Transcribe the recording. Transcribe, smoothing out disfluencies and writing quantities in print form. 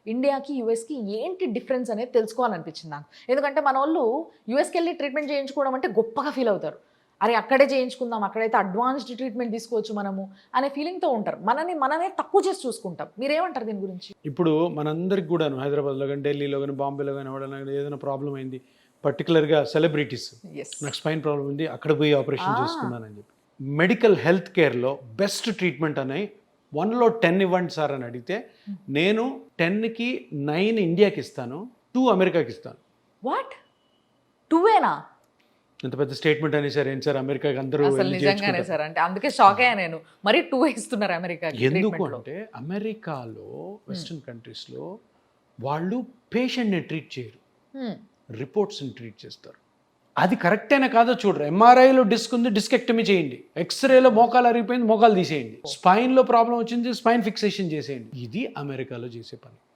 ఇండియాకి, యూఎస్‌కి ఏంటి డిఫరెన్స్ అనేది తెలుసుకోవాలనిపించింది నాకు. ఎందుకంటే మనోళ్ళు యూఎస్‌కి వెళ్లి ట్రీట్మెంట్ చేయించుకోవడం అంటే గొప్పగా ఫీల్ అవుతారు. అరే! అక్కడే చేయించుకుందాం, అక్కడైతే అడ్వాన్స్డ్ ట్రీట్మెంట్ తీసుకోవచ్చు మనము అనే ఫీలింగ్‌తో ఉంటారు. మనమే తక్కువ చేసి చూసుకుంటాం. మీరేమంటారు దీని గురించి? ఇప్పుడు మనందరికి కూడాను హైదరాబాద్లో కానీ, ఢిల్లీలో కానీ, బాంబేలో కానీ ఎవడైనా ఏదైనా ప్రాబ్లం అయింది, పర్టికులర్గా సెలబ్రిటీస్, యెస్. నాకు స్పైన్ ప్రాబ్లం ఉంది, అక్కడ పోయి ఆపరేషన్ చేసుకున్నానని చెప్పి. మెడికల్ హెల్త్ కేర్లో బెస్ట్ ట్రీట్మెంట్ అని 1లో 10 ఇవ్వండి సార్ అని అడిగితే, నేను 10కి 9 ఇండియాకి ఇస్తాను, 2 అమెరికాకి ఇస్తాను. వాట్? 2ఏనా? ఎంత పెద్ద స్టేట్మెంట్ అని సార్, ఏంటి సార్ అమెరికాకి అందరూ అసలు వెళ్ళి నిజంగానే చేయించుకుంటారు. సార్. అంటే అందుకే షాక్ అయ్యా నేను. మరి 2 ఇస్తున్నారు అమెరికాకి ఎందుకు ట్రీట్మెంట్‌లో. అంటే అమెరికాలో వెస్టర్న్ కంట్రీస్లో వాళ్ళు పేషెంట్ని ట్రీట్ చేయరు, హ్మ్. రిపోర్ట్స్ని ట్రీట్ చేస్తారు. అది కరెక్టేనా కాదో చూడరు. ఎంఆర్ఐలో డిస్క్ ఉంది, డిస్కెక్టమీ చేయండి. ఎక్స్రేలో మోకాలు అరిగిపోయింది, మోకాలు తీసేయండి. స్పైన్లో ప్రాబ్లం వచ్చింది, స్పైన్ ఫిక్సేషన్ చేసేయండి. ఇది అమెరికాలో చేసే పని.